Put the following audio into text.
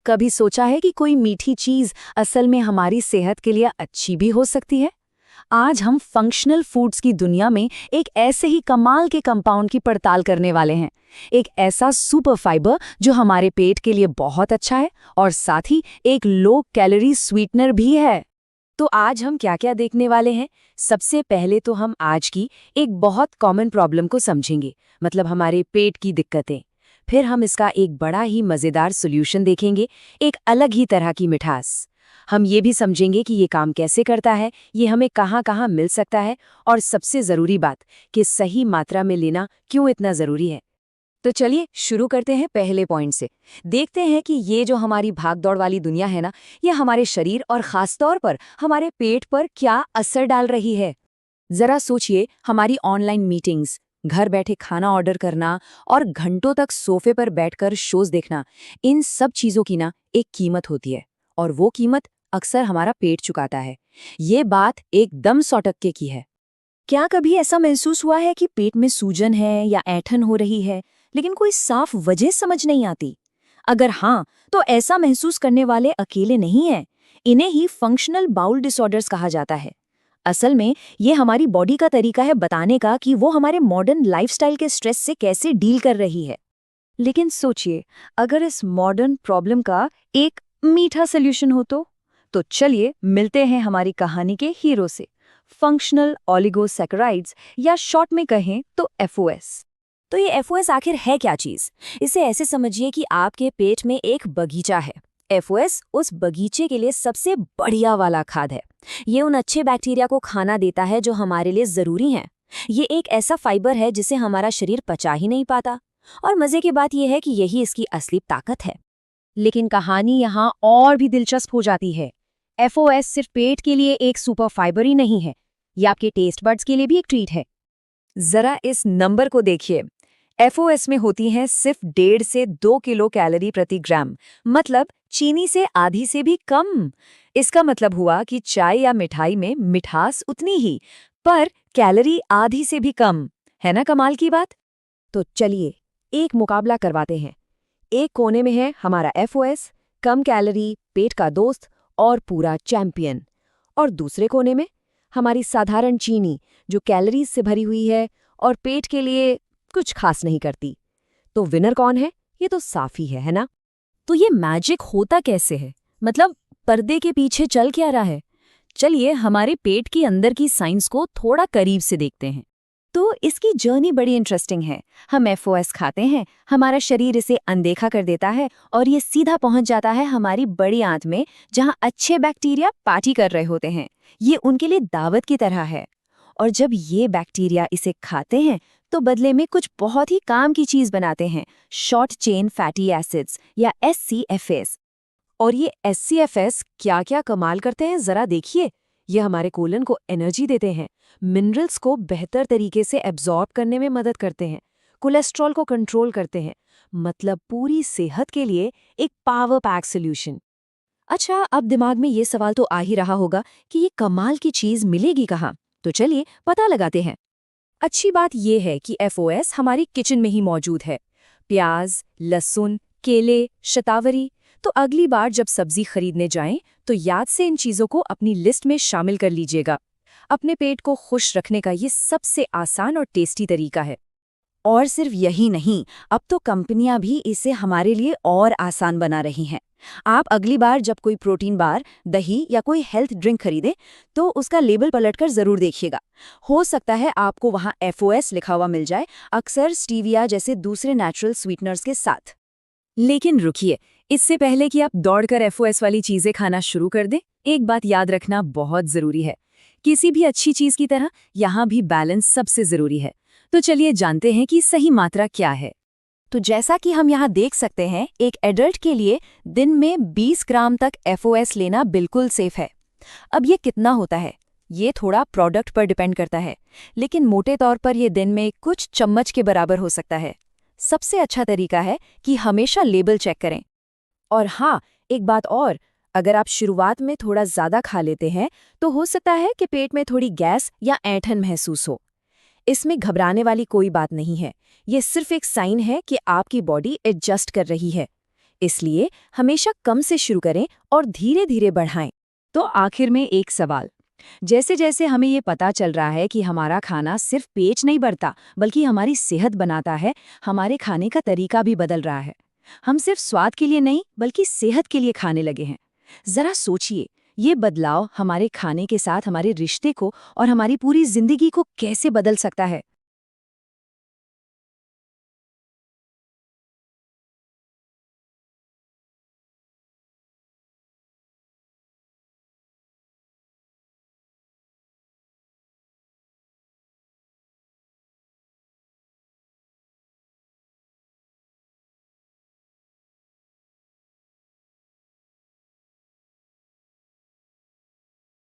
कभी सोचा है कि कोई मीठी चीज असल में हमारी सेहत के लिए अच्छी भी हो सकती है? आज हम फंक्शनल फूड्स की दुनिया में एक ऐसे ही कमाल के कंपाउंड की पड़ताल करने वाले हैं। एक ऐसा सुपर फाइबर जो हमारे पेट के लिए बहुत अच्छा है और साथ ही एक लो कैलोरी स्वीटनर भी है। तो आज हम क्या-क्या देखने वाले हैं? सबसे पहले तो हम आज की एक बहुत कॉमन प्रॉब्लम को समझेंगे, मतलब हमारे पेट की दिक्कतें। फिर हम इसका एक बड़ा ही मज़ेदार सॉल्यूशन देखेंगे, एक अलग ही तरह की मिठास। हम ये भी समझेंगे कि ये काम कैसे करता है, ये हमें कहाँ-कहाँ मिल सकता है और सबसे ज़रूरी बात कि सही मात्रा में लेना क्यों इतना ज़रूरी है। तो चलिए शुरू करते हैं पहले पॉइंट से। देखते हैं कि ये जो हमारी भागदौड़ वाली दुनिया है ना, ये हमारे शरीर और ख़ासतौर पर हमारे पेट पर क्या असर डाल रही है। ज़रा सोचिए, हमारी ऑनलाइन मीटिंग्स, घर बैठे खाना ऑर्डर करना और घंटों तक सोफे पर बैठकर शोज देखना, इन सब चीज़ों की ना एक कीमत होती है और वो कीमत अक्सर हमारा पेट चुकाता है। ये बात एकदम 100% की है। क्या कभी ऐसा महसूस हुआ है कि पेट में सूजन है या ऐंठन हो रही है, लेकिन कोई साफ वजह समझ नहीं आती? अगर हाँ, तो ऐसा महसूस करने वाले अकेले नहीं हैं। इन्हें ही फंक्शनल बाउल डिसऑर्डर्स कहा जाता है। असल में ये हमारी बॉडी का तरीका है बताने का कि वो हमारे मॉडर्न लाइफस्टाइल के स्ट्रेस से कैसे डील कर रही है। लेकिन सोचिए, अगर इस मॉडर्न प्रॉब्लम का एक मीठा सोल्यूशन हो तो चलिए मिलते हैं हमारी कहानी के हीरो से, फंक्शनल ओलिगोसैकेराइड्स, या शॉर्ट में कहें तो एफओएस। तो ये एफओएस आखिर है क्या चीज? इसे ऐसे समझिए कि आपके पेट में एक बगीचा है। एफओएस उस बगीचे के लिए सबसे बढ़िया वाला खाद है। ये उन अच्छे बैक्टीरिया को खाना देता है जो हमारे लिए जरूरी हैं। ये एक ऐसा फाइबर है जिसे हमारा शरीर पचा ही नहीं पाता। और मजे की बात यह है कि यही इसकी असली ताकत है। लेकिन कहानी यहाँ और भी दिलचस्प हो जाती है। एफओएस सिर्फ पेट के लिए एक सुपर फाइबर ही नहीं है, ये आपके टेस्ट बड्स के लिए भी एक ट्रीट है। जरा इस नंबर को देखिए। एफओएस में होती हैं सिर्फ 1.5 से 2 किलो कैलोरी प्रति ग्राम, मतलब चीनी से आधी से भी कम। इसका मतलब हुआ कि चाय या मिठाई में मिठास उतनी ही, पर कैलोरी आधी से भी कम। है ना कमाल की बात? तो चलिए एक मुकाबला करवाते हैं। एक कोने में है हमारा एफओएस, कम कैलोरी, पेट का दोस्त और पूरा चैंपियन। और दूसरे कोने में हमारी साधारण चीनी, जो कैलोरीज से भरी हुई है और पेट के लिए कुछ खास नहीं करती। तो विनर कौन है? ये तो साफ ही है ना? तो ये मैजिक होता कैसे है? मतलब पर्दे के पीछे चल क्या रहा है? चलिए हमारे पेट की अंदर की साइंस को थोड़ा करीब से देखते हैं। तो इसकी जर्नी बड़ी इंटरेस्टिंग है। हम एफओएस खाते हैं, हमारा शरीर इसे अनदेखा कर देता है और ये सीधा पहुंच जाता है हमारी बड़ी आंत में, जहां अच्छे बैक्टीरिया पार्टी कर रहे होते हैं। ये उनके लिए दावत की तरह है। और जब ये बैक्टीरिया इसे खाते हैं तो बदले में कुछ बहुत ही काम की चीज बनाते हैं, शॉर्ट चेन फैटी एसिड्स या एससीएफएस। और ये एससीएफएस क्या क्या कमाल करते हैं जरा देखिए। ये हमारे कोलन को एनर्जी देते हैं, मिनरल्स को बेहतर तरीके से एब्जॉर्ब करने में मदद करते हैं, कोलेस्ट्रॉल को कंट्रोल करते हैं, मतलब पूरी सेहत के लिए एक पावर पैक सोल्यूशन। अच्छा, अब दिमाग में ये सवाल तो आ ही रहा होगा कि ये कमाल की चीज मिलेगी कहाँ? तो चलिए पता लगाते हैं। अच्छी बात यह है कि एफओएस हमारी किचन में ही मौजूद है। प्याज, लहसुन, केले, शतावरी। तो अगली बार जब सब्जी खरीदने जाएं तो याद से इन चीज़ों को अपनी लिस्ट में शामिल कर लीजिएगा। अपने पेट को खुश रखने का ये सबसे आसान और टेस्टी तरीका है। और सिर्फ यही नहीं, अब तो कंपनियां भी इसे हमारे लिए और आसान बना रही हैं। आप अगली बार जब कोई प्रोटीन बार, दही या कोई हेल्थ ड्रिंक खरीदे तो उसका लेबल पलटकर जरूर देखिएगा। हो सकता है आपको वहां एफओएस लिखा हुआ मिल जाए, अक्सर स्टीविया जैसे दूसरे नेचुरल स्वीटनर्स के साथ। लेकिन रुकिए, इससे पहले कि आप दौड़कर एफओएस वाली चीजें खाना शुरू कर दें, एक बात याद रखना बहुत जरूरी है। किसी भी अच्छी चीज की तरह यहाँ भी बैलेंस सबसे जरूरी है। तो चलिए जानते हैं कि सही मात्रा क्या है। तो जैसा कि हम यहाँ देख सकते हैं, एक एडल्ट के लिए दिन में 20 ग्राम तक एफओएस लेना बिल्कुल सेफ है। अब ये कितना होता है, ये थोड़ा प्रोडक्ट पर डिपेंड करता है, लेकिन मोटे तौर पर ये दिन में कुछ चम्मच के बराबर हो सकता है। सबसे अच्छा तरीका है कि हमेशा लेबल चेक करें। और हाँ, एक बात और, अगर आप शुरुआत में थोड़ा ज़्यादा खा लेते हैं तो हो सकता है कि पेट में थोड़ी गैस या ऐंठन महसूस हो। इसमें घबराने वाली कोई बात नहीं है। ये सिर्फ एक साइन है कि आपकी बॉडी एडजस्ट कर रही है। इसलिए हमेशा कम से शुरू करें और धीरे धीरे बढ़ाएं। तो आखिर में एक सवाल, जैसे जैसे हमें ये पता चल रहा है कि हमारा खाना सिर्फ पेट नहीं भरता बल्कि हमारी सेहत बनाता है, हमारे खाने का तरीका भी बदल रहा है। हम सिर्फ स्वाद के लिए नहीं बल्कि सेहत के लिए खाने लगे हैं। जरा सोचिए, ये बदलाव हमारे खाने के साथ हमारे रिश्ते को और हमारी पूरी जिंदगी को कैसे बदल सकता है।